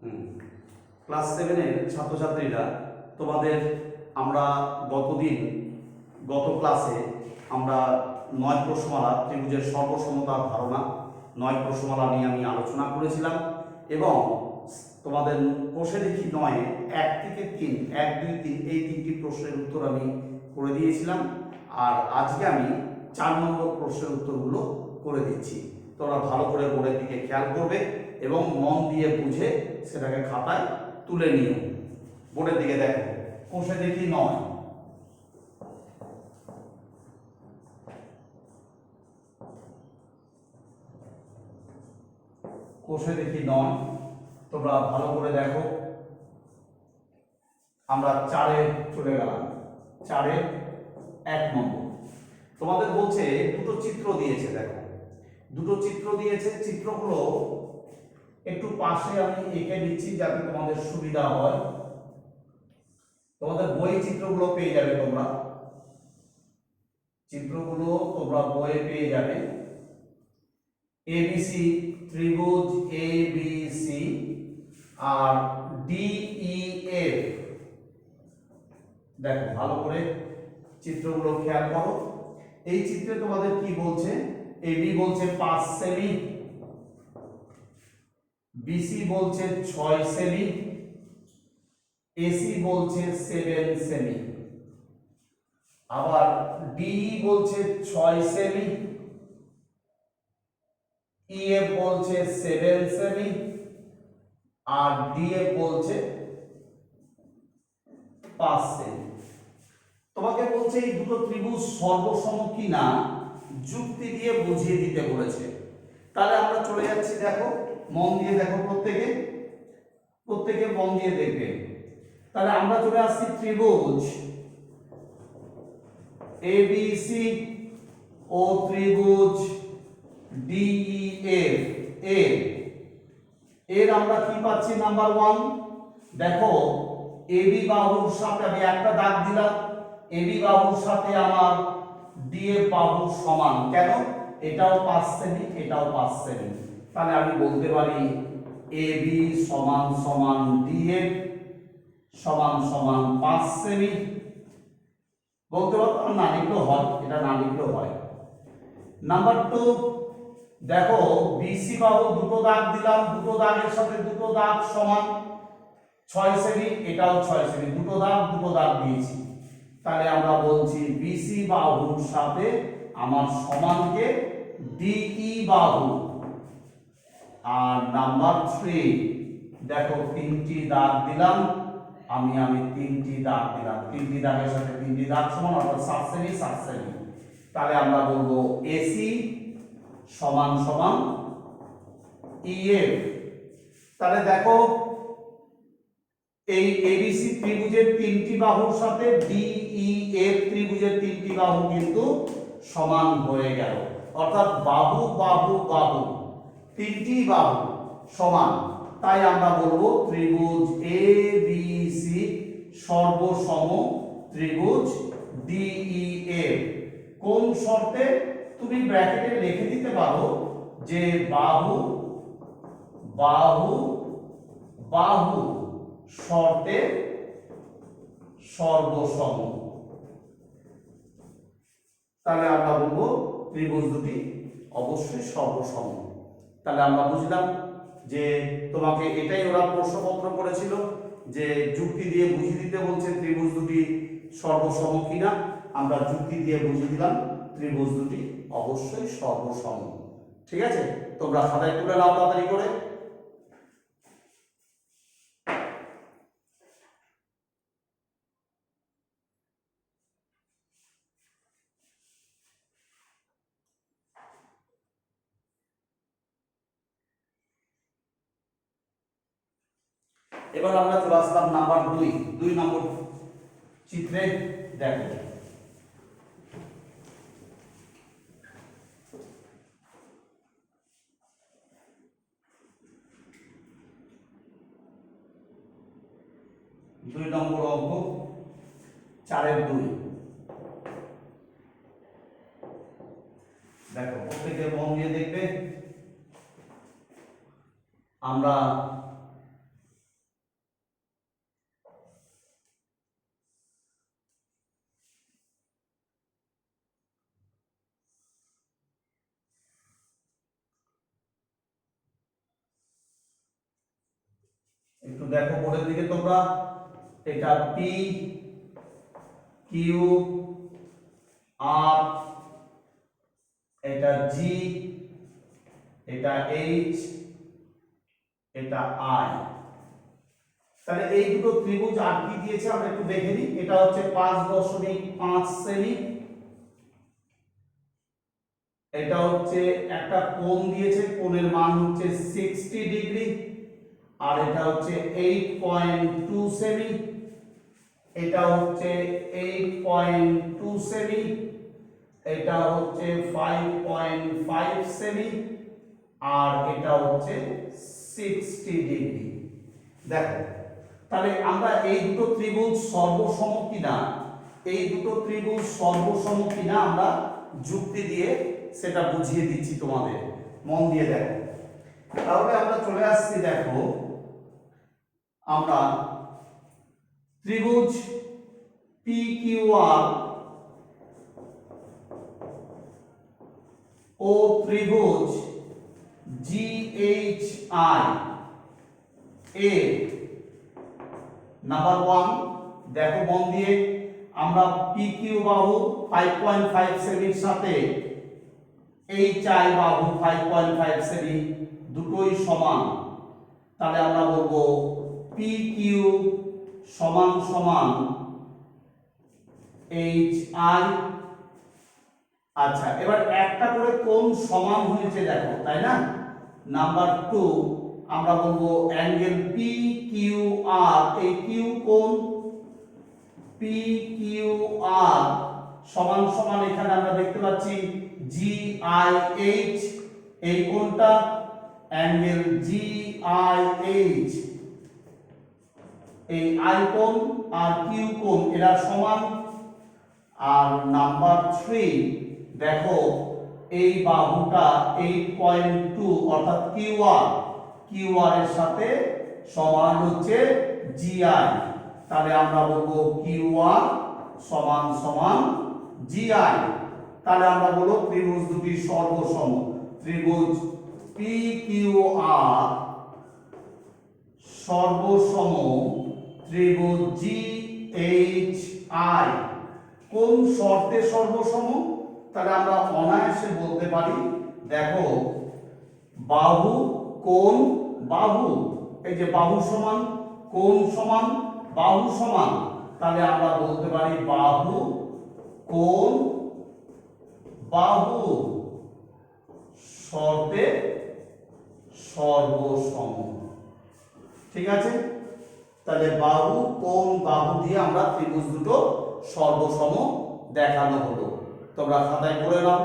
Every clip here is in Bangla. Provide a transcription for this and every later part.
ক্লাস 7-এর ছাত্রছাত্রীরা তোমাদের আমরা গত ক্লাসে আমরা 9 প্রশ্নমালা ত্রিভুজের সর্বসমতার ধারণা 9 প্রশ্নমালা নিয়ে আমি আলোচনা করেছিলাম এবং তোমাদের কোষে দেখি 9 1 থেকে 3 1 2 3 এই 3টি প্রশ্নের উত্তর আমি করে দিয়েছিলাম। আর আজকে আমি 4 নম্বর প্রশ্নের উত্তরগুলো করে দিচ্ছি। তোমরা ভালো করে বোর্ডের দিকে খেয়াল করবে এবং মন দিয়ে বুঝে সেটাকে খাতায় তুলে নিও। বোর্ডের দিকে দেখো, কোষে দেখি 9, কোষে দেখি 9। তোমরা ভালো করে দেখো, আমরা 4-এ চলে গেলাম। 4-এর 1 নম্বর তোমাদের বলছে দুটো চিত্র দিয়েছে। দেখো, দুটো চিত্র দিয়েছে। চিত্রগুলো একটু পাশে আমি এঁকে দিচ্ছি যাতে তোমাদের সুবিধা হয়। তোমাদের বই চিত্রগুলো পেয়ে যাবে, চিত্রগুলো তোমরা বইয়ে পেয়ে যাবে। এবিসি ত্রিভুজ এবিসি আর ডিইএফ। দেখো ভালো করে চিত্রগুলো খেয়াল করো। এই চিত্রে তোমাদের কি বলছে? এবি বলছে 5 সেমি, বিসি বলছে 6 সেমি, এসি বলছে 7 সেমি, আবার ডিই বলছে 6 সেমি, ইএফ বলছে 7 সেমি আর ডিএফ বলছে 5 সেমি। তোমাকে বলছে এই দুটো ত্রিভুজ সর্বসম কিনা যুক্তি দিয়ে বুঝিয়ে দিতে বলেছে। তাহলে আমরা চলে যাচ্ছি, দেখো মন দিয়ে দেখো, প্রত্যেকে মন দিয়ে দেখবে। তাহলে আমরা চলে আসছি ত্রিভুজ এবিসি ও ত্রিভুজ ডিইএফ এর আমরা কি পাচ্ছি? নাম্বার 1, দেখো এবি বাহুর সাথে আমি একটা দাগ দিলাম। এবি বাহুর সাথে আমার ডিএফ বাহু সমান। কেন? এটাও 5 সেমি, এটাও 5 সেমি। তাহলে আমি বলতে পারি এবি সমান সমান ডিএফ সমান সমান 5 সেমি। বলতে পারতাম, না লিখলেও হয়, এটা না লিখলেও হয়। নাম্বার 2, দেখো বিসি বাহু দুটো দাগ দিলাম, দুটো দাগের সাথে দুটো দাগ সমান 6 সেমি, এটাও 6 সেমি, দুটো দাগ দিয়েছি। তাহলে আমরা বলছি বিসি বাহুর সাথে আমার সমানকে ডিই বাহু। আর নাম্বার 3, দেখো 3টি দাগ দিলাম, আমি 3টি দাগ দিলাম, 3টি দাগের সাথে 3টি দাগ সমান, অর্থাৎ 7 সেমি 7 সেমি। তাহলে আমরা বলবো এসি সমান সমান ইএফ। তাহলে দেখো এই এবিসি ত্রিভুজের 3টি বাহুর সাথে ডিইএফ ত্রিভুজের 3টি বাহু কিন্তু সমান হয়ে গেল, অর্থাৎ বাহু বাহু বাহু 3টি বাহু সমান। তাই আমরা বলবো ত্রিভুজ এবিসি সর্বসম ত্রিভুজ ডিইএফ। কোন শর্তে? তুমি ব্র্যাকেটে লিখে দিতে পারো যে বাহু বাহু বাহু শর্তে সর্বসম। তাহলে আমরা বলবো ত্রিভুজ দুটি অবশ্যই সর্বসম। তাহলে আমরা বুঝলাম যে তোমাকে এটাই ওরা প্রশ্নপত্র করেছিল যে যুক্তি দিয়ে বুঝিয়ে দিতে বলছে ত্রিভুজ দুটি সর্বসম কিনা। আমরা যুক্তি দিয়ে বুঝিয়ে দিলাম ত্রিভুজ দুটি অবশ্যই সর্বসম। ঠিক আছে, তোমরা খাতায় তুলে নাও তাড়াতাড়ি করে। এবার আমরা চলে আসলাম নাম্বার 2 নম্বর চিত্রে। দেখো দুই নম্বর অঙ্ক 4-এর 2। দেখো প্রত্যেকে মন দিয়ে দেখবে। আমরা একটু দেখো বোর্ডের দিকে তোমরা, এটা পি কিউ আর, এটা জি, এটা এইচ, এটা আই। তাহলে এই দুটো ত্রিভুজ আর কি দিয়েছে আমরা একটু দেখে নিই। এটা হচ্ছে 5.5 সেমি, এটা হচ্ছে একটা কোণ দিয়েছে, কোণের মান হচ্ছে 60 ডিগ্রি, আর এটা হচ্ছে 8.2 সেমি, এটা হচ্ছে 8.2 সেমি, এটা হচ্ছে 5.5 সেমি, আর এটা হচ্ছে 60 ডিগ্রি। দেখো তাহলে আমরা এই দুটো ত্রিভুজ সর্বসম কিনা, এই দুটো ত্রিভুজ সর্বসম কিনা আমরা যুক্তি দিয়ে সেটা বুঝিয়ে দিচ্ছি তোমাদের, মন দিয়ে দেখো। তাহলে আমরা চলে আসছি, দেখো আমরা ত্রিভুজ পি কিউ আর ও ত্রিভুজ G H I A number 1, দেখো মন দিয়ে, আমরা পি কিউ বাহু 5.5 সেমির সাথে এইচ আই বাহু 5.5 সেমি দুটোই সমান, তাহলে আমরা বলবো পি কিউ সমান সমান এইচ আই। আচ্ছা, এবার একটা করে কোণ সমান হয়েছে দেখো, তাই না? নাম্বার 2, আমরা বলবো অ্যাঙ্গেল পি কিউ আর, এই কিউ কোণ পি কিউ আর সমান সমান, এখানে আমরা দেখতে পাচ্ছি জি আই এইচ, এই কোণটা অ্যাঙ্গেল জি আই এইচ, এই আই কোণ আর কিউ কোণ এরা সমান। আর নাম্বার 3, দেখো এই বাহুটা 8.2 অর্থাৎ কিউআর এর সাথে সমান হচ্ছে জিআই, তাহলে আমরা বলবো কিউআর সমান সমান জিআই। তাহলে আমরা বলবো ত্রিভুজ দুটি সর্বসম, ত্রিভুজ পি কিউ আর সর্বসম ত্রিভুজ জি এইচ আই। কোন শর্তে সর্বসম? তাহলে আমরা অনায়াসে বলতে পারি, দেখো বাহু কোণ বাহু, এই যে বাহু সমান কোণ সমান বাহু সমান, তাহলে আমরা বলতে পারি বাহু কোণ বাহু শর্তে সর্বসম। ঠিক আছে, তাহলে বাহু কোণ বাহু দিয়ে আমরা ত্রিভুজ দুটো সর্বসম দেখানো হলো। তোমরা খাতায় করে নাও।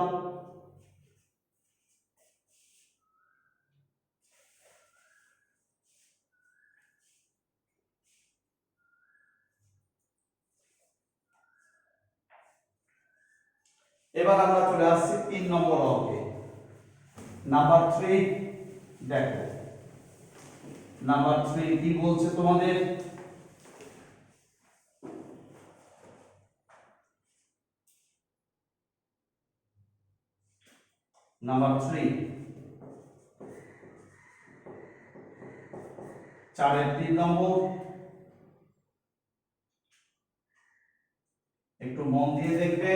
এবার আমরা চলে আসছি 3 নম্বর অঙ্কে। নাম্বার 3, দেখো নাম্বার 3 কি বলছে তোমাদের? নাম্বার 3 4-এর 3 নম্বর, একটু মন দিয়ে দেখবে।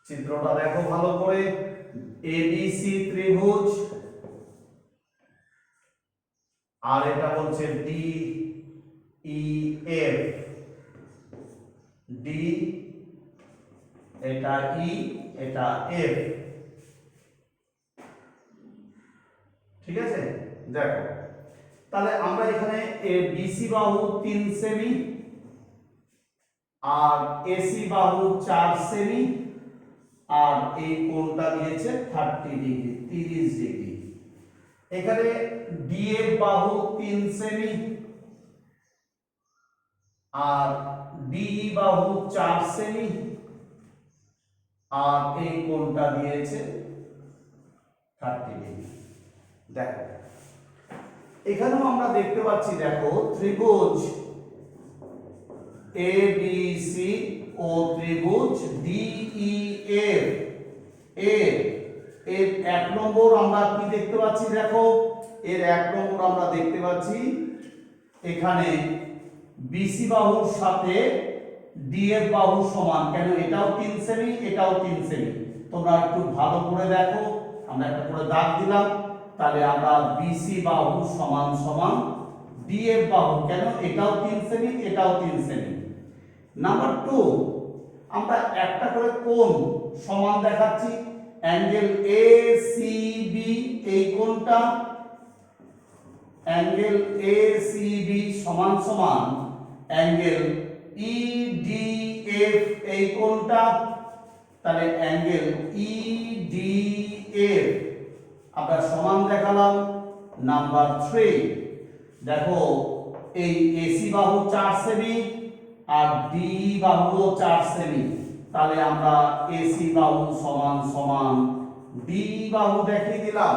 চিত্রটা দেখো ভালো করে, এবিসি ত্রিভুজ, আর এটা বলছে ডি ই এফ, ডি এটা ই এটা এফ। ঠিক আছে, দেখো তাহলে আমরা এখানে বিসি বাহু 3 সেমি আর এসি বাহু 4 সেমি, আর এই কোণটা দিয়েছে 30 ডিগ্রি 30 ডিগ্রি। এখানে ডিএফ বাহু 3 সেমি আর ডিই বাহু 4 সেমি, আর এই কোণটা দিয়েছে 30 ডিগ্রি। দেখো এখানেও আমরা দেখতে পাচ্ছি, দেখো ত্রিভুজ ABC ও ত্রিভুজ DEF এর এক নম্বর আমরা কি দেখতে পাচ্ছি, দেখো এর এক নম্বর আমরা দেখতে পাচ্ছি এখানে BC বাহুর সাথে DF বাহু সমান। কেন? এটাও 3 সেমি, এটাও 3 সেমি। তোমরা একটু ভালো করে দেখো, আমরা একটা করে দাগ দিলাম, তাহলে আমরা BC বাহু সমান সমান DF বাহু। কেন? এটাও 3 সেমি, এটাও 3 সেমি। নাম্বার 2, আমরা একটা করে কোণ সমান দেখাচ্ছি। অ্যাঙ্গেল ACB, এই কোণটা অ্যাঙ্গেল ACB সমান সমান অ্যাঙ্গেল EDF, এই কোণটা, তাহলে অ্যাঙ্গেল EDF আমরা সমান দেখালাম। নাম্বার 3, দেখো এই AC বাহু 4 সেমি আর DE বাহুও 4 সেমি, তাহলে আমরা AC বাহু সমান সমান DE বাহু দেখিয়ে দিলাম।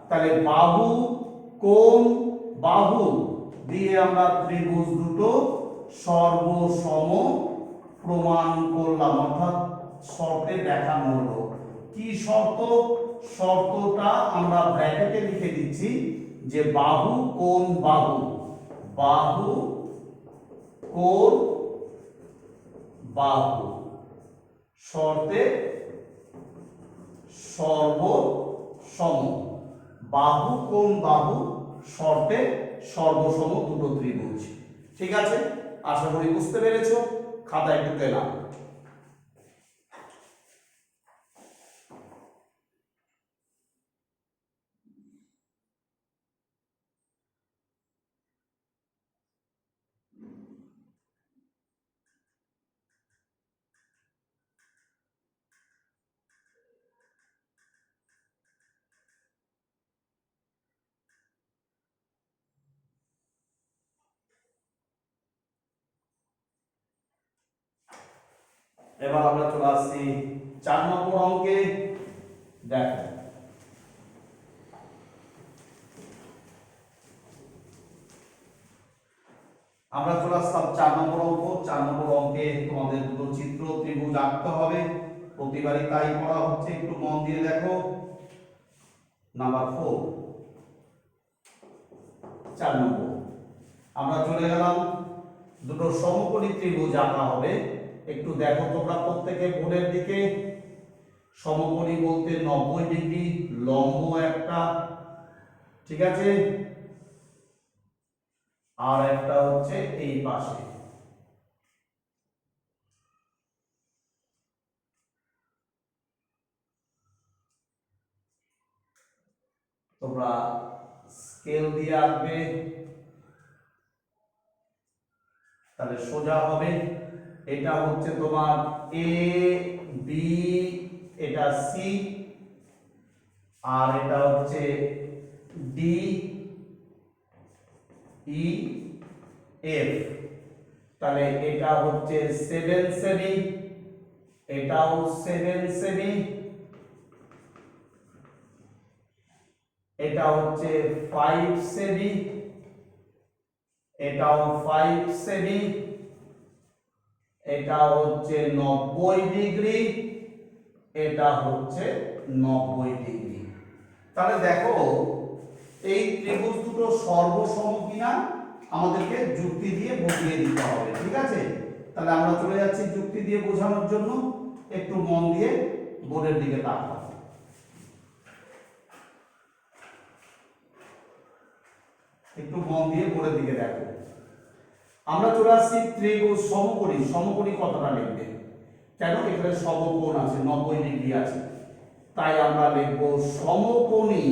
তাহলে বাহু, কোণ, বাহু দিয়ে আমরা ত্রিভুজ দুটো সর্বসম প্রমাণ করলাম, অর্থাৎ শর্তে দেখানো হলো। কি শর্ত? শর্তটা আমরা ব্র্যাকেটে লিখে দিচ্ছি যে বাহু, কোণ, বাহু, বাহু, কোণ, বাহু শর্তে সর্বসম। বাহু, কোণ, বাহু শর্তে সর্বসম দুটো ত্রিভুজ। ঠিক আছে, আশা করি বুঝতে পেরেছো। খাতায় টুকে নাও। এবার আমরা চলে আসছি 4 নম্বর অঙ্কে। দেখো আমরা চলে আসলাম 4 নম্বর অঙ্ক। 4 নম্বর অঙ্কে তোমাদের দুটো চিত্র ত্রিভুজ আঁকতে হবে, প্রতিবারই তাই করা হচ্ছে, একটু মন দিয়ে দেখো। নাম্বার 4, 4 নম্বর আমরা চলে গেলাম, দুটো সমকোণী ত্রিভুজ আঁকা হবে। একটু দেখো তোমরা প্রত্যেকে বোর্ডের দিকে। সমকোণী বলতে 90 ডিগ্রি লম্ব একটা, ঠিক আছে, আর একটা হচ্ছে এই পাশে। তোমরা স্কেল দিয়ে আঁকবে, তাহলে সোজা হবে। এটা হচ্ছে তোমার এ বি, এটা সি, আর এটা হচ্ছে ডি ই এফ। তাহলে এটা হচ্ছে 7 সেমি, এটাও 7 সেমি, এটা হচ্ছে 5 সেমি, এটাও 5 সেমি, এটা হচ্ছে 90 ডিগ্রি, এটা হচ্ছে 90 ডিগ্রি। তাহলে দেখো এই ত্রিভুজ দুটো সর্বসম কিনা আমাদেরকে যুক্তি দিয়ে বুঝিয়ে দিতে হবে। ঠিক আছে, তাহলে আমরা চলে যাচ্ছি যুক্তি দিয়ে বোঝানোর জন্য। একটু মন দিয়ে বোর্ডের দিকে তাকাও। একটু মন দিয়ে বোর্ডের দিকে দেখো। আমরা চলে আসছি ত্রিভুজ সমকোণী। সমকোণী কতটা লিখবে? কেন? এখানে সমকোণ আছে, 90 ডিগ্রি আছে, তাই আমরা লিখব সমকোণী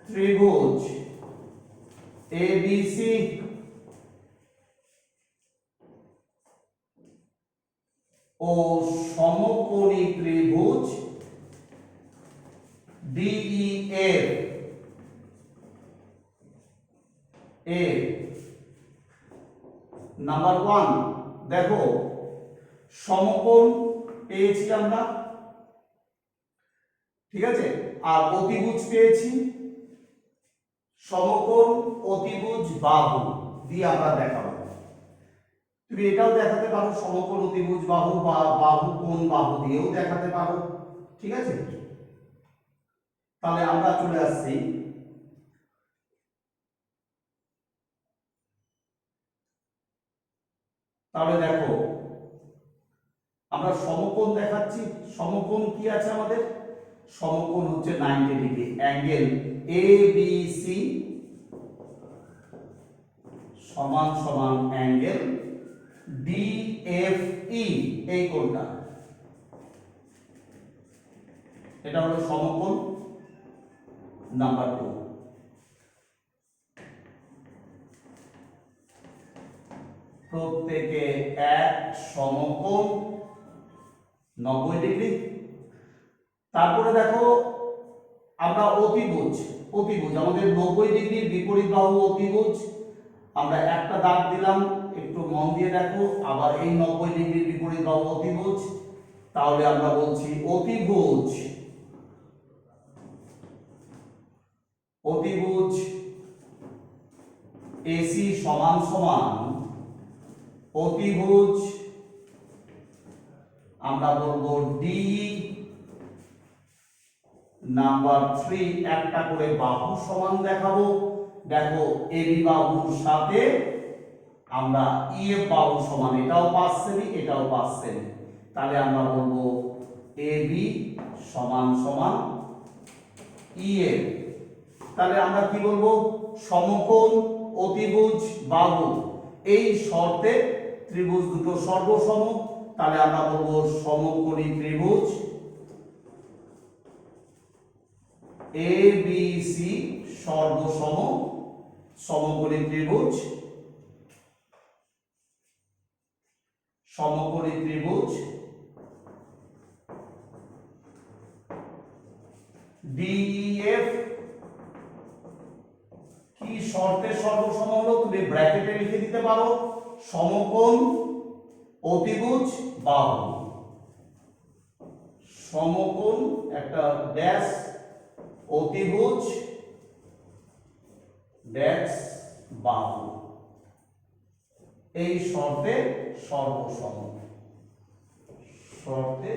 ত্রিভুজ ABC ও সমকোণী ত্রিভুজ DEF এর নাম্বার 1 দেখো সমকোণ পেয়েছি আমরা, ঠিক আছে। আর অতিভুজ পেয়েছি, সমকোণ, অতিভুজ, বাহু দিয়ে আমরা দেখাবো। তুমি এটাও দেখাতে পারো, সমকোণ, অতিভুজ, বাহু বা বাহু কোণ বাহু দিয়েও দেখাতে পারো, ঠিক আছে। তাহলে আমরা চলে আসছি তাহলে দেখো আমরা সমকোণ দেখাচ্ছি। সমকোণ কি আছে আমাদের? সমকোণ হচ্ছে 90 degree, angle A B C সমান সমান অ্যাঙ্গেল ডি এফ ই, এই কোণটা, এটা হলো সমকোণ নাম্বার 2। প্রত্যেকে এক সমকোণ 90 ডিগ্রি। তারপরে দেখো আমরা অতিভুজ, অতিভুজ আমাদের 90 ডিগ্রির বিপরীত বাহু অতিভুজ, আমরা একটা দাগ দিলাম, একটু মন দিয়ে দেখো, আবার এই 90 ডিগ্রির বিপরীত বাহু অতিভুজ, তাহলে আমরা বলছি অতিভুজ, অতিভুজ এসি সমান সমান অতিভুজ আমরা বলবো ডি নাম্বার 3। একটা করে বাহু সমান দেখাবো, দেখো এবি বাহুর সাথে আমরা ইএফ বাহু সমান, এটাও 5 সেমি এটাও 5 সেমি, তাহলে আমরা বলবো এবি সমান সমান ইএফ। তাহলে আমরা কি বলবো? সমকোণ, অতিভুজ, বাহু এই শর্তে ত্রিভুজ দুটো সর্বসম, তাহলে আমরা বলবো সমকোণী ত্রিভুজ এ বি সি সর্বসম, সমকোণী ত্রিভুজ, সমকোণী ত্রিভুজ ডিইএফ কি শর্তে সর্বসম হলো? তুমি ব্র্যাকেটে লিখে দিতে পারো, সমকোণ, অতিভুজ, বাহু, সমকোণ একটা ড্যাশ, অতিভুজ ড্যাশ বাহু, এই শর্তে সর্বসম, শর্তে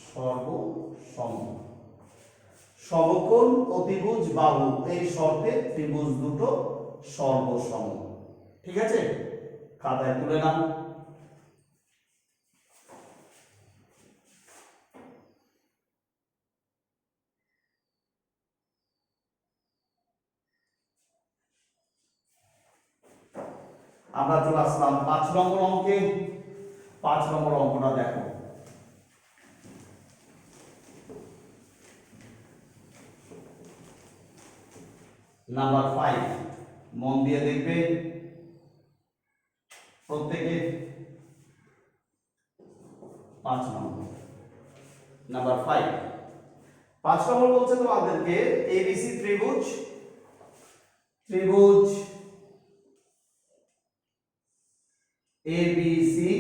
সর্বসম, সমকোণ, অতিভুজ, বাহু এই শর্তে ত্রিভুজ দুটো সর্বসম, ঠিক আছে। খাতায় তুলে নাও। আমরা চলে আসলাম 5 নম্বর অঙ্কে। 5 নম্বর অঙ্কটা দেখো, নাম্বার 5, মন দিয়ে দেখবে প্রত্যেকে। 5 নম্বর, নাম্বার 5, 5 নম্বর বলছে তোমাদেরকে এবিসি ত্রিভুজ, ত্রিভুজ এবিসি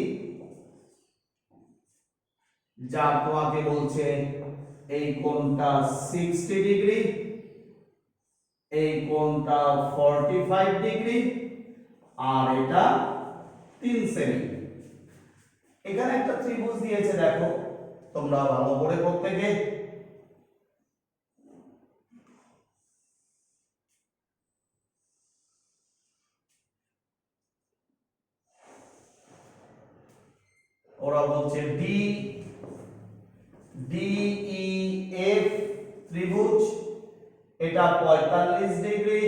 যা তোমাকে বলছে এই কোণটা 60 ডিগ্রি, এই কোণটা 45 ডিগ্রি, আর এটা 3 সেমি। এখানে একটা ত্রিভুজ দিয়েছে, দেখো তোমরা ভালো করে প্রত্যেকে। ওরা বলছে ডি ডিইএফ ত্রিভুজ, এটা 45 ডিগ্রি,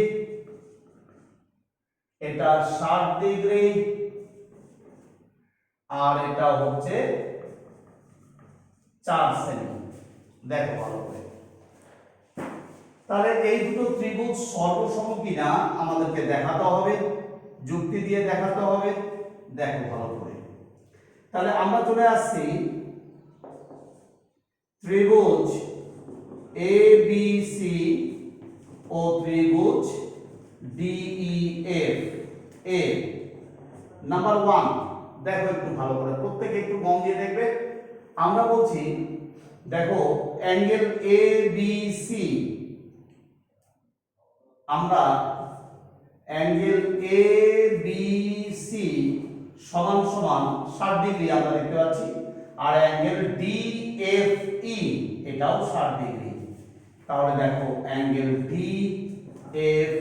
এটা 60 ডিগ্রি, আর এটা হচ্ছে 4 সেমি। দেখো ভালো করে, তাহলে এই দুটো ত্রিভুজ সর্বসম কিনা আমাদেরকে দেখাতে হবে, যুক্তি দিয়ে দেখাতে হবে। দেখো ভালো করে, তাহলে আমরা চলে আসছি ত্রিভুজ এ বি সি ও ত্রিভুজ ডিইএফ এ। নাম্বার 1 দেখো একটু ভালো করে প্রত্যেকে, একটু মন দিয়ে দেখবে। আমরা বলছি দেখো অ্যাঙ্গেল এ বি সি, আমরা অ্যাঙ্গেল এ বি সি সমান সমান 60 ডিগ্রি আমরা দেখতে পাচ্ছি, আর অ্যাঙ্গেল ডি এফ ই এটাও 60 ডিগ্রি। তাহলে দেখো অ্যাঙ্গেল ডি এফ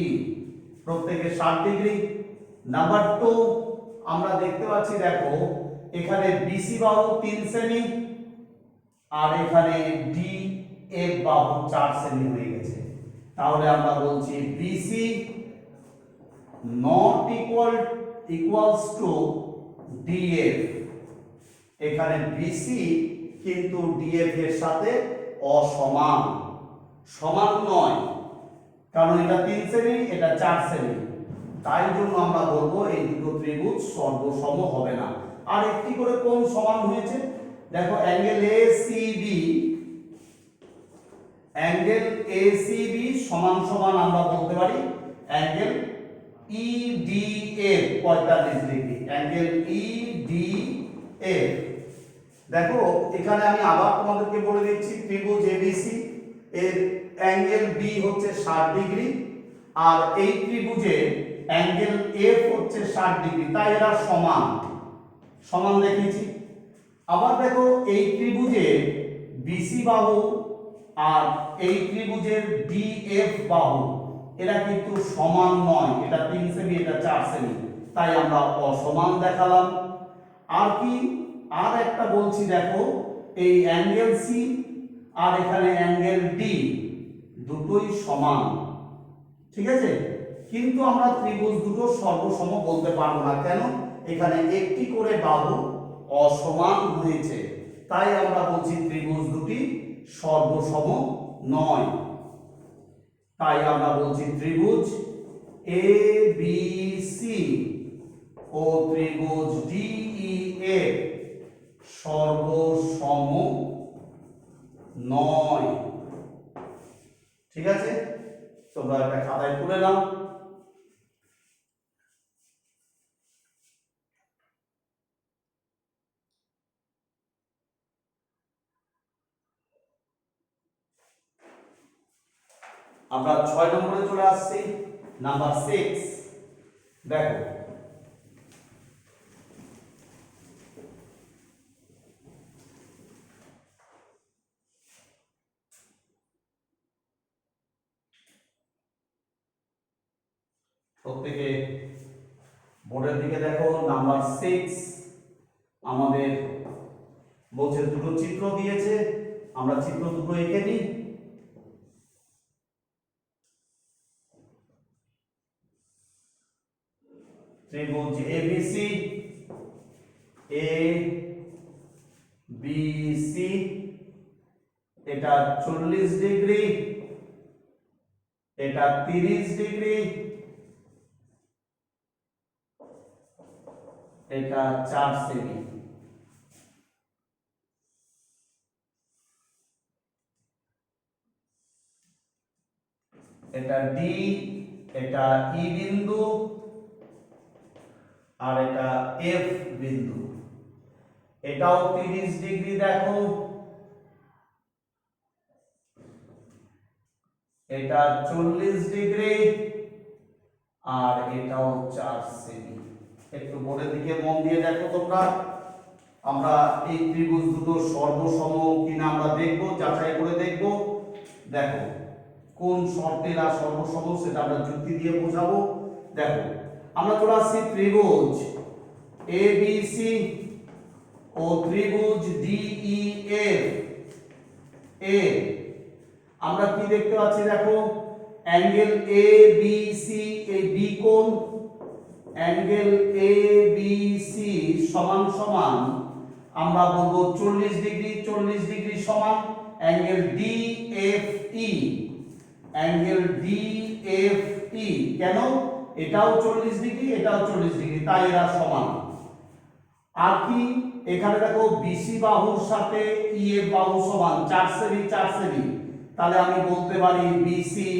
ই প্রত্যেকে 60 ডিগ্রি। নাম্বার 2 আমরা দেখতে পাচ্ছি দেখো এখানে বিসি বাহু 3 সেমি আর এখানে ডি এফ বাহু 4 সেমি হয়ে গেছে। তাহলে আমরা বলছি BC not equals to DF. এখানে বিসি কিন্তু ডিএফ এর সাথে অসমান, সমান নয়, কারণ এটা 3 সেমি এটা 4 সেমি। তাই জন্য আমরা বলবো এই দুটো ত্রিভুজ সর্বসম হবে না। আর একটি করে কোণ সমান হয়েছে দেখো অ্যাঙ্গেল এসিবি, অ্যাঙ্গেল এসিবি সমান সমান আমরা বলতে পারি angle IDF 45 degree, angle IDF. দেখো এখানে আমি আবার তোমাদেরকে বলে দিচ্ছি ত্রিভুজ এবিসি এর অ্যাঙ্গেল বি হচ্ছে 60 ডিগ্রি আর এই ত্রিভুজে অ্যাঙ্গেল এফ হচ্ছে 60 ডিগ্রি, তাই এরা সমান সমান দেখিয়েছি। আবার দেখো এই ত্রিভুজে বিসি বাহু আর এই ত্রিভুজের ডিএফ বাহু এরা কিন্তু সমান নয়, এটা 3 সেমি এটা 4 সেমি, তাই আমরা অসমান দেখালাম। আর কি আর একটা বলছি দেখো এই অ্যাঙ্গেল সি আর এখানে অ্যাঙ্গেল ডি দুটোই সমান, ঠিক আছে, কিন্তু আমরা ত্রিভুজ দুটো সর্বসম বলতে পারবো না। কেন? এখানে একটি করে বাহু অসমান হয়েছে, তাই আমরা বলছি ত্রিভুজ দুটি সর্বসম নয়। তাই আমরা বলছি ত্রিভুজ এ বি সি ও ত্রিভুজ ডিইএফ সর্বসম নয়। ঠিক আছে, তোমরা একটা খাতায় তুলে নাও। আমরা 6 নম্বরে চলে আসছি, নাম্বার 6। দেখো প্রত্যেকে বোর্ডের দিকে দেখো, নাম্বার 6 আমাদের বলছে দুটো চিত্র দিয়েছে, আমরা চিত্র দুটো এঁকে নিই। ত্রিভুজ এবিসি, এ বি সি এটা 40 ডিগ্রি, এটা 30 ডিগ্রি, এটা 4 সেমি। এটা ডি, এটা ই বিন্দু আর এটা এফ বিন্দু, এটাও 30 ডিগ্রি দেখো, এটা 40 ডিগ্রি আর এটাও 4 সেমি। একটু বোর্ডের দিকে মন দিয়ে দেখো তোমরা। আমরা এই ত্রিভুজ দুটো সর্বসম কিনা আমরা দেখব, যাচাই করে দেখব। দেখো কোন শর্তে এরা সর্বসম সেটা আমরা যুক্তি দিয়ে বোঝাবো। দেখো আমরা চলে আসছি ত্রিভুজ এবিসি ও ত্রিভুজ ডিইএফ এ। আমরা কি দেখতে পাচ্ছি দেখো অ্যাঙ্গেল এ বি সি, এই বি কোণ, অ্যাঙ্গেল এ বি সি সমান সমান আমরা বলবো 40 ডিগ্রি, 40 ডিগ্রি সমান angle D F E, angle D F E. কেন? এটাও 40 ডিগ্রি এটাও 40 ডিগ্রি, তাই এরা সমান। আর কি এখানে দেখো বিসি বাহুর সাথে ইএফ বাহু সমান 4 সেমি 4 সেমি, তাহলে আমি বলতে পারি বিসি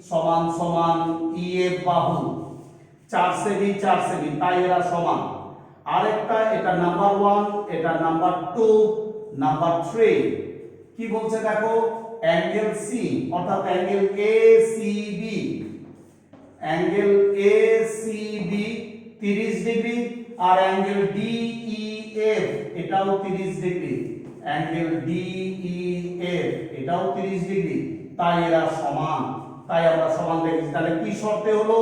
সমান সমান ইএফ বাহু 4 সেমি 4 সেমি, তাই এরা সমান। আরেকটা এটা নাম্বার 1 এটা নাম্বার 2 নাম্বার 3 কি বলছে দেখো, অ্যাঙ্গেল সি অর্থাৎ angle A C B, angle A C B 30 degree, আর অ্যাঙ্গেল ডি ই এফ এটাও 30 degree, angle D E F এটাও 30 ডিগ্রি, তাই এরা সমান, তাই আমরা সমান দেখি। তাহলে কি শর্তে হলো,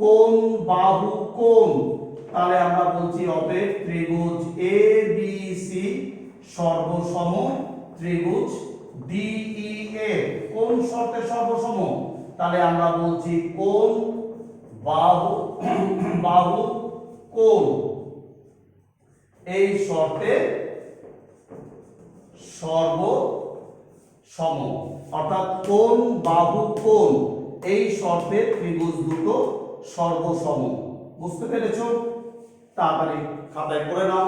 কোণ বাহু কোণ, তাহলে আমরা বলছি অতএব ত্রিভুজ এ বি সি সর্বসম ত্রিভুজ ডি ই এফ। কোন শর্তে সর্বসম, তাহলে আমরা বলছি কোণ বাহু বাহু কোণ এই শর্তে সর্বসম, অর্থাৎ কোণ বাহু কোণ এই শর্তে ত্রিভুজ দুটো সর্বসম। বুঝতে পেরেছো? তাড়াতাড়ি খাতায় করে নাও।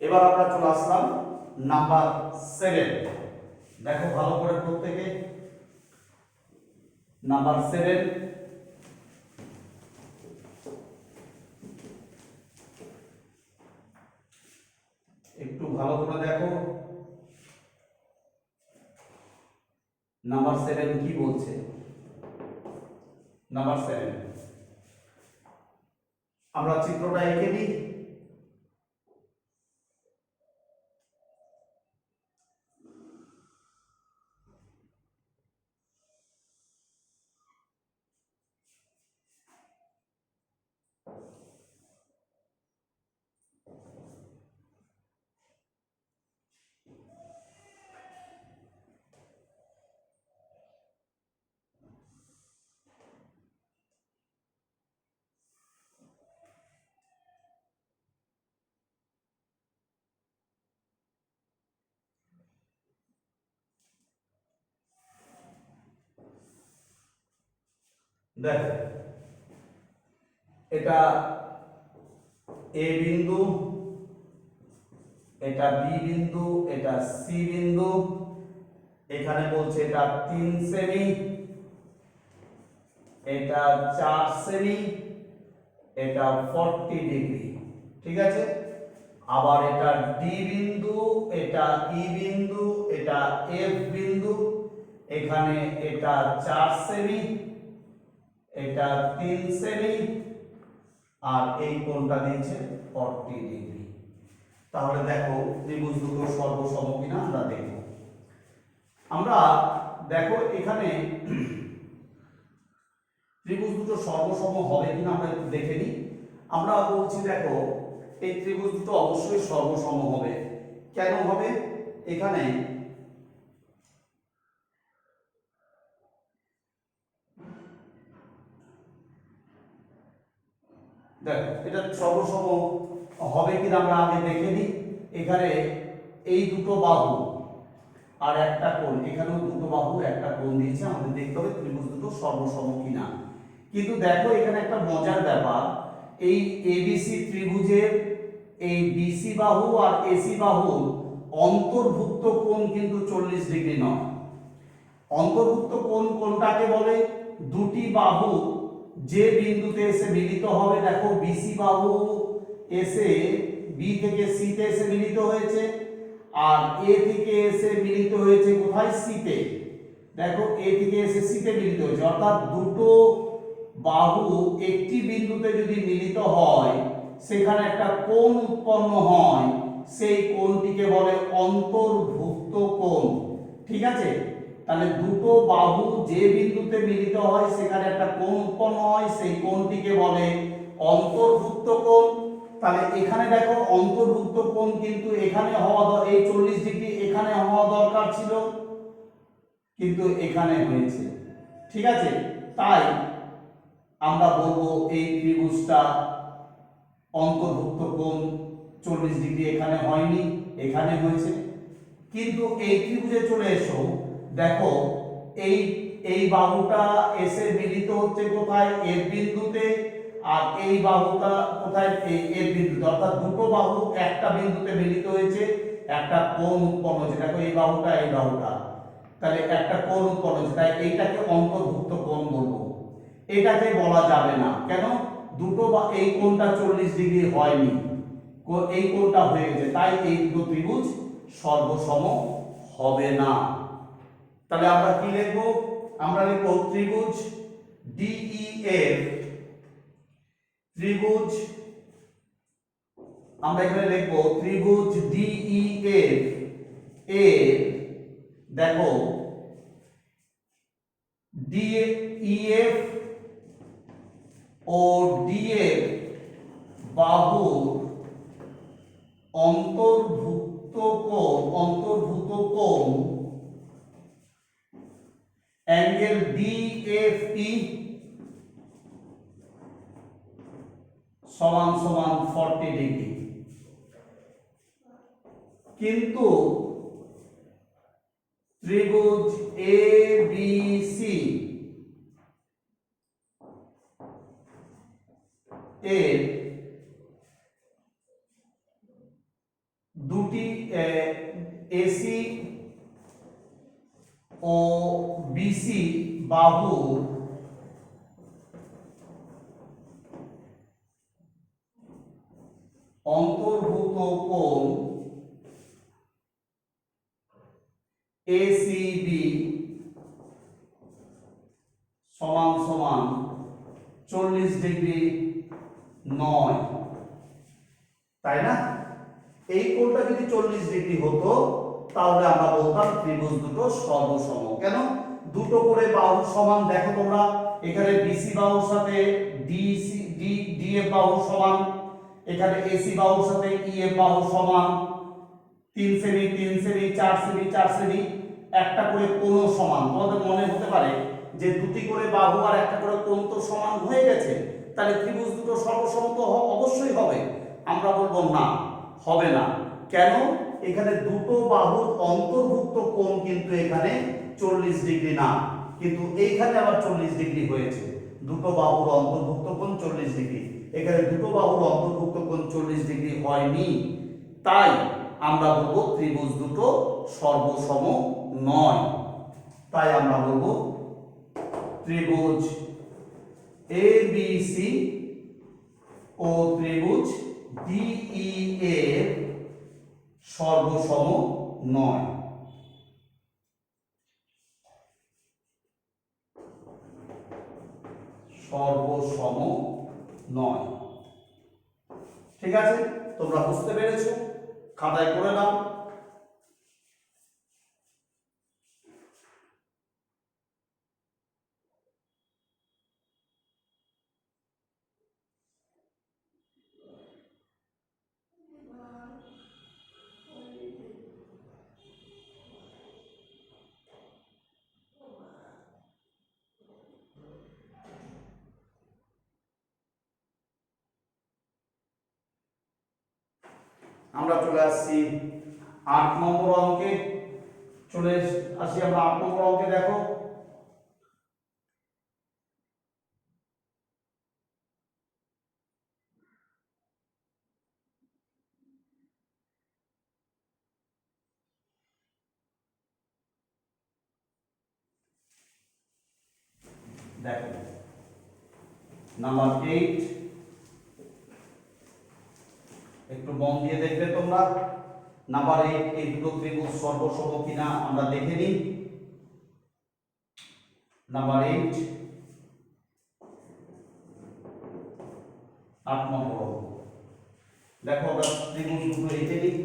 এবার আমরা চলে আসলাম নাম্বার 7। দেখো ভালো করে প্রত্যেকে, নাম্বার 7 একটু ভালো করে দেখো। নাম্বার 7 কি বলছে? নাম্বার 7 আমরা চিত্রটা এঁকে দিই। দেখো এটা এ বিন্দু, এটা বি বিন্দু, এটা সি বিন্দু, এখানে বলছে এটা 3 সেমি, এটা 4 সেমি, এটা 40 ডিগ্রি, ঠিক আছে। আবার এটা ডি বিন্দু, এটা ই বিন্দু, এটা এফ বিন্দু, এখানে এটা 4 সেমি, এটা 3 সেমি, আর এই কোণটা দিয়েছে 40 ডিগ্রি। তাহলে দেখো ত্রিভুজ দুটো সর্বসম কিনা আমরা দেখব। আমরা দেখো এখানে ত্রিভুজ দুটো সর্বসম হবে কিনা আমরা একটু দেখে নিই। আমরা বলছি দেখো এই ত্রিভুজ দুটো অবশ্যই সর্বসম হবে। কেন হবে? এখানে দেখো এটা সর্বসম হবে কিনা আমরা আগে দেখে নিই। এখানে এই দুটো বাহু আর একটা কোণ, এখানেও দুটো বাহু একটা কোণ দিয়েছে, আমাদের দেখতে হবে ত্রিভুজ দুটো সর্বসম কিনা। কিন্তু দেখো এখানে একটা মজার ব্যাপার, এই এবিসি ত্রিভুজের এই বিসি বাহু আর এসি বাহুর অন্তর্ভুক্ত কোণ কিন্তু 40 ডিগ্রি নয়। অন্তর্ভুক্ত কোণ কোনটাকে বলে? দুটি বাহু যে বিন্দুতে এসে মিলিত হবে, দেখো বিসি বাহু এসে বি থেকে সি তে এসে মিলিত হয়েছে, আর এ থেকে এসে মিলিত হয়েছে কোথায়? সি তে। দেখো এ থেকে এসে সি তে মিলিত হয়েছে, অর্থাৎ দুটো বাহু একটি বিন্দুতে যদি মিলিত হয় সেখানে একটা কোণ উৎপন্ন হয়, সেই কোণটিকে বলে অন্তর্ভুক্ত কোণ, ঠিক আছে। তাহলে দুটো বাহু যে বিন্দুতে মিলিত হয় সেখানে একটা কোণ উৎপন্ন হয়, সেই কোণটিকে বলে অন্তর্ভুক্ত কোণ। তাহলে এখানে দেখো অন্তর্ভুক্ত কোণ কিন্তু এখানে হওয়া, এই 40 ডিগ্রি এখানে হওয়া দরকার ছিল, কিন্তু এখানে হয়েছে, ঠিক আছে। তাই আমরা বলবো এই ত্রিভুজটা অন্তর্ভুক্ত কোণ 40 ডিগ্রি এখানে হয়নি, এখানে হয়েছে। কিন্তু এই ত্রিভুজে চলে এসো, দেখো এই এই বাহুটা এসে মিলিত হচ্ছে কোথায়? এফ বিন্দুতে, আর এই বাহুটা কোথায়? এই এফ বিন্দুতে, অর্থাৎ দুটো বাহু একটা বিন্দুতে মিলিত হয়েছে, একটা কোণ উৎপন্ন হচ্ছে, দেখো এই বাহুটা এই বাহুটা, তাহলে একটা কোণ উৎপন্ন হচ্ছে, তাই এইটাকে অন্তর্ভুক্ত কোণ বলবো। এটাকে বলা যাবে না, কেন? দুটো বা এই কোণটা 40 ডিগ্রি হয়নি, এই কোণটা হয়ে গেছে, তাই এই দুটো ত্রিভুজ সর্বসম হবে না। তাহলে আমরা কি লিখব? আমরা লিখব ত্রিভুজ ডিইএফ, ত্রিভুজ, আমরা এখানে লিখব ত্রিভুজ ডিইএফ এর, দেখো ডিএফ ও ডিএফ বাহুর অন্তর্ভুক্ত কোণ অ্যাঙ্গেল ডিএফই সমান সমান 40 ডিগ্রি। কিন্তু ত্রিভুজ এবিসি এর দুটি এসি ও বিসি বাহুর অন্তর্ভুক্ত কোণ এসিবি সমান সমান 40 ডিগ্রি নয়, তাই না? এই কোণটা যদি 40 ডিগ্রি হতো তাহলে আমরা বলতাম ত্রিভুজ দুটো সর্বসম। কেন? দুটো করে বাহু সমান, দেখো তোমরা এখানে বিসি বাহুর সাথে ডিএফ বাহু সমান, এখানে এসি বাহুর সাথে ইএফ বাহু সমান, 3 সেমি 3 সেমি 4 সেমি 4 সেমি, একটা করে কোণ সমান। তোমাদের মনে হতে পারে যে দুটি করে বাহু আর একটা করে কোণ তো সমান হয়ে গেছে, তাহলে ত্রিভুজ দুটো সর্বসম তো অবশ্যই হবে। আমরা বলবো না, হবে না। কেন? এখানে দুটো বাহুর অন্তর্ভুক্ত কোণ কিন্তু এখানে 40 ডিগ্রি না, কিন্তু এইখানে আবার 40 ডিগ্রি হয়েছে। দুটো বাহুর অন্তর্ভুক্ত কোণ 40 ডিগ্রি, এখানে দুটো বাহুর অন্তর্ভুক্ত কোণ 40 ডিগ্রি হয়নি, তাই আমরা বলবো ত্রিভুজ দুটো সর্বসম নয়। তাই আমরা বলবো ত্রিভুজ এবিসি ও ত্রিভুজ ডিইএফ সর্বসম নয়। সর্বসম নয়। ঠিক আছে, তোমরা বুঝতে পেরেছো? খাতায় করে নাও। আমরা চলে আসছি 8 নম্বর অঙ্কে। চলে আসি আমরা 8 নম্বর অঙ্কে। দেখো দেখো নাম্বার 8, একটু মন দিয়ে দেখবে তোমরা। নাম্বার 8, এই দুটো ত্রিভুজ সর্বসম কিনা আমরা দেখে নিই। নাম্বার 8, 8 নম্বর অঙ্ক। দেখো আমরা ত্রিভুজ দুটো এঁকে নিই।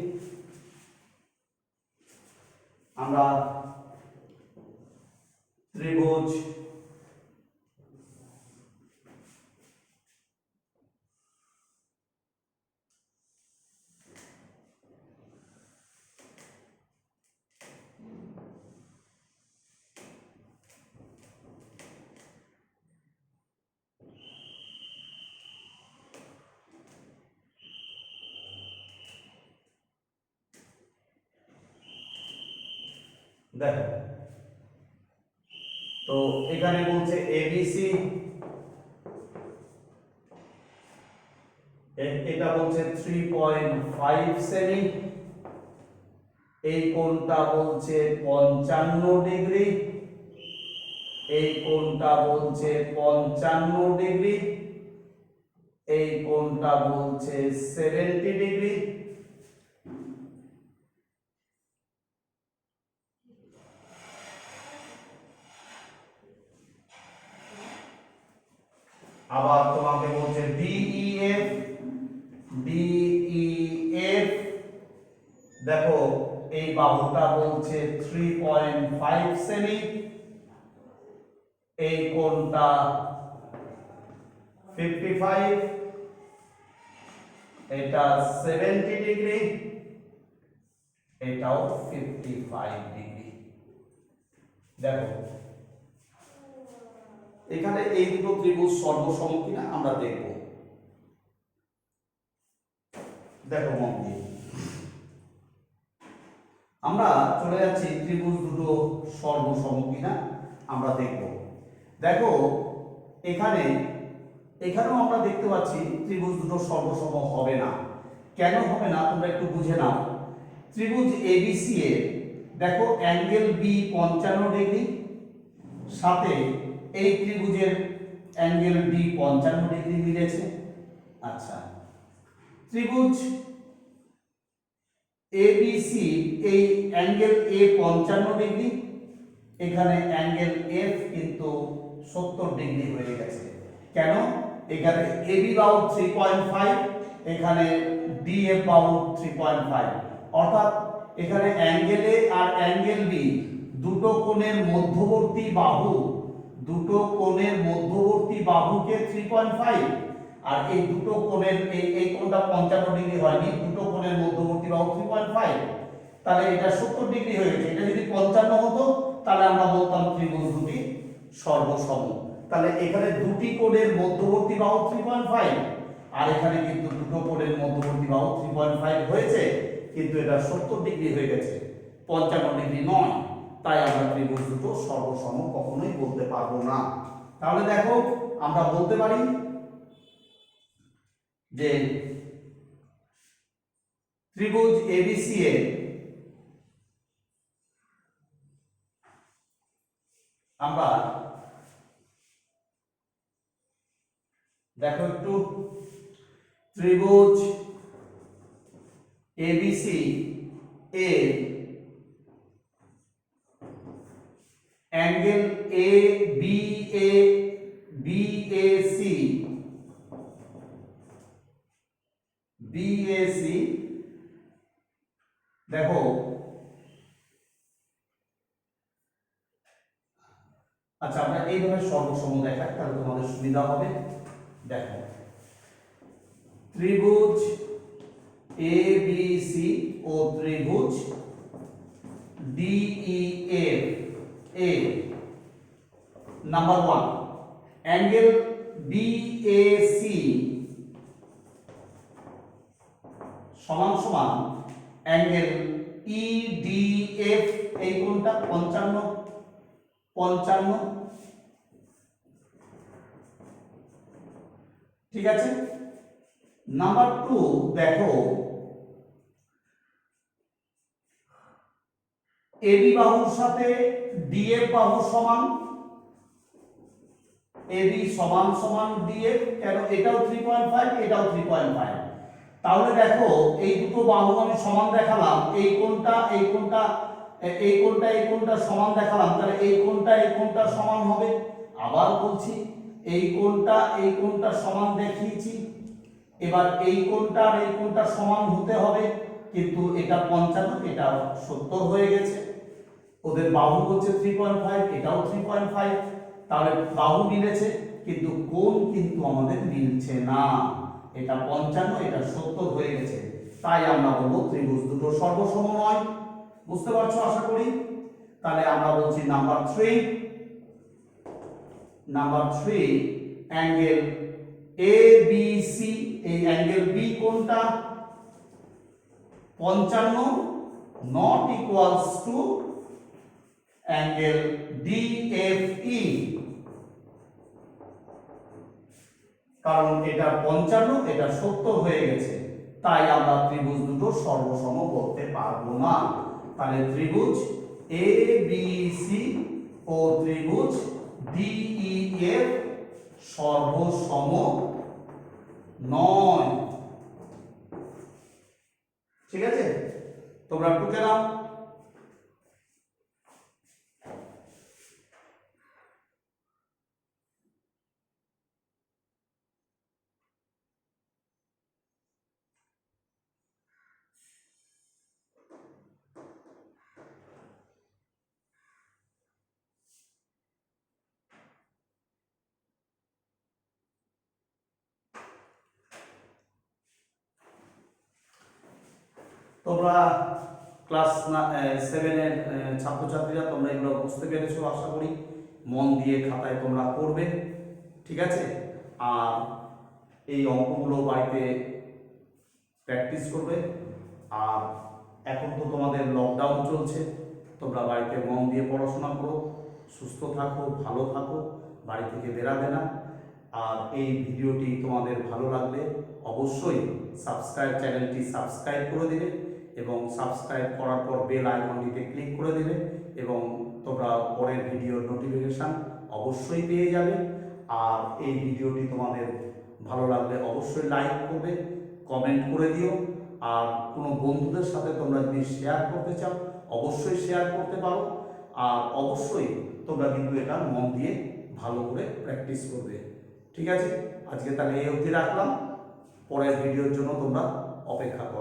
আমরা ত্রিভুজ দেখো, তো এখানে বলছে এবিসি, এটা বলছে 3.5 সেমি, এই কোণটা বলছে 55 ডিগ্রি, এই কোণটা বলছে 55 ডিগ্রি, এই কোণটা বলছে 70 ডিগ্রি। আবার তোমাকে বলছে ডিইএফ, ডিইএফ দেখো এই বাহুটা বলছে 3.5 সেমি, এই কোণটা 55, এটা 70 ডিগ্রি, এটাও 55 ডিগ্রি। দেখো এখানে এই দুটো ত্রিভুজ সর্বসম কিনা আমরা দেখব। দেখো মন দিয়ে আমরা চলে যাচ্ছি ত্রিভুজ দুটো সর্বসম কিনা আমরা দেখব। দেখো এখানেও আমরা দেখতে পাচ্ছি ত্রিভুজ দুটো সর্বসম হবে না। কেন হবে না তোমরা একটু বুঝে নাও। ত্রিভুজ এবিসি এর দেখো অ্যাঙ্গেল বি 55 ডিগ্রি, সাথে এই ত্রিভুজের অ্যাঙ্গেল ডি 55 ডিগ্রি মিলেছে। আচ্ছা, ত্রিভুজ এবিসি এই অ্যাঙ্গেল এ 55 ডিগ্রি, এখানে অ্যাঙ্গেল এফ কিন্তু 70 ডিগ্রি হয়ে গেছে। কেন? এখানে এবি বাহু 3.5, এখানে ডিএফ বাহু 3.5, অর্থাৎ এখানে অ্যাঙ্গেল এ আর অ্যাঙ্গেল বি দুটো কোণের মধ্যবর্তী বাহু, দুটো কোণের মধ্যবর্তী বাহুকে 3.5, আর এই দুটো কোণের এই কোণটা 55 ডিগ্রি হয়নি, দুটো কোণের মধ্যবর্তী বাহু 3.5, তাহলে এটা 70 ডিগ্রি হয়ে গেছে। এটা যদি 55 হতো তাহলে আমরা বলতাম ত্রিভুজ দুটি সর্বসম। তাহলে এখানে দুটি কোণের মধ্যবর্তী বাহু 3.5, আর এখানে কিন্তু দুটো কোণের মধ্যবর্তী বাহু 3.5 হয়েছে, কিন্তু এটা 70 ডিগ্রি হয়ে গেছে, 55 ডিগ্রি নয়। তাই আমরা ত্রিভুজ দুটো সর্বসম কখনোই বলতে পারবো না। তাহলে দেখো আমরা বলতে পারি যে ত্রিভুজ এবিসি এর আমরা দেখো একটু ত্রিভুজ এবিসি এর angle A B A BAC BAC দেখো আচ্ছা আমরা এইভাবে সর্বসম দেখাই তাহলে তোমাদের সুবিধা হবে। দেখো ত্রিভুজ এবিসি ও ত্রিভুজ ডিইএফ এ নাম্বার 1 অ্যাঙ্গেল বিএসি সমান সমান অ্যাঙ্গেল ইডিএফ, এই কোণটা 55, ঠিক আছে। নাম্বার 2 দেখো এবি বাহুর সাথে ডিএফ বাহু সমান, এবি সমান সমান ডিএফ, কেন? এটাও 3.5, এটাও 3.5। তাহলে দেখো এই দুটো বাহু আমি সমান দেখালাম, এই কোণটা এই কোণটা এই কোণটা এই কোণটা সমান দেখালাম, তাহলে এই কোণটা সমান হবে। আবার বলছি এই কোণটা সমান দেখিয়েছি, এবার এই কোণটা আর এই কোণটা সমান হতে হবে, কিন্তু এটা 55, এটা 70 হয়ে গেছে। ওদের বাহু হচ্ছে 3.5, এটাও 3.5, তাহলে বাহু মিলেছে কিন্তু কোণ কিন্তু আমাদের মিলছে না, এটা 55, এটা 70 হয়ে গেছে। তাই আমরা বলবো ত্রিভুজ দুটো সর্বসম নয়। বুঝতে পারছো আশা করি। তাহলে আমরা বলছি নাম্বার 3 অ্যাঙ্গেল এবিসি, এই অ্যাঙ্গেল বি কোণটা 55 not equals to angle DFE, কারণ এটা 55, এটা 70 হয়ে গেছে, তাই আমরা ত্রিভুজ দুটো সর্বসম বলতে পারবো না। তাহলে ত্রিভুজ এ বি সি ও ত্রিভুজ ডি ই এফ সর্বসম নয়। ঠিক আছে, তোমরা টুকে নাও। তোমরা ক্লাস 7-এর ছাত্রছাত্রীরা তোমরা এগুলো বুঝতে পেরেছো আশা করি। মন দিয়ে খাতায় তোমরা করবে, ঠিক আছে। আর এই অঙ্কগুলো বাড়িতে প্র্যাকটিস করবে। আর এখন তো তোমাদের লকডাউন চলছে, তোমরা বাড়িতে মন দিয়ে পড়াশোনা করো, সুস্থ থাকো, ভালো থাকো, বাড়ি থেকে বেরাবে না। আর এই ভিডিওটি তোমাদের ভালো লাগলে অবশ্যই চ্যানেলটি সাবস্ক্রাইব করে দেবে এবং সাবস্ক্রাইব করার পর বেল আইকনটিতে ক্লিক করে দেবে এবং তোমরা পরের ভিডিওর নোটিফিকেশান অবশ্যই পেয়ে যাবে। আর এই ভিডিওটি তোমাদের ভালো লাগলে অবশ্যই লাইক করবে, কমেন্ট করে দিও। আর কোনো বন্ধুদের সাথে তোমরা যদি শেয়ার করতে চাও অবশ্যই শেয়ার করতে পারো। আর অবশ্যই তোমরা কিন্তু এটা মন দিয়ে ভালো করে প্র্যাকটিস করবে, ঠিক আছে। আজকে তাহলে এই অবধি রাখলাম, পরের ভিডিওর জন্য তোমরা অপেক্ষা করো।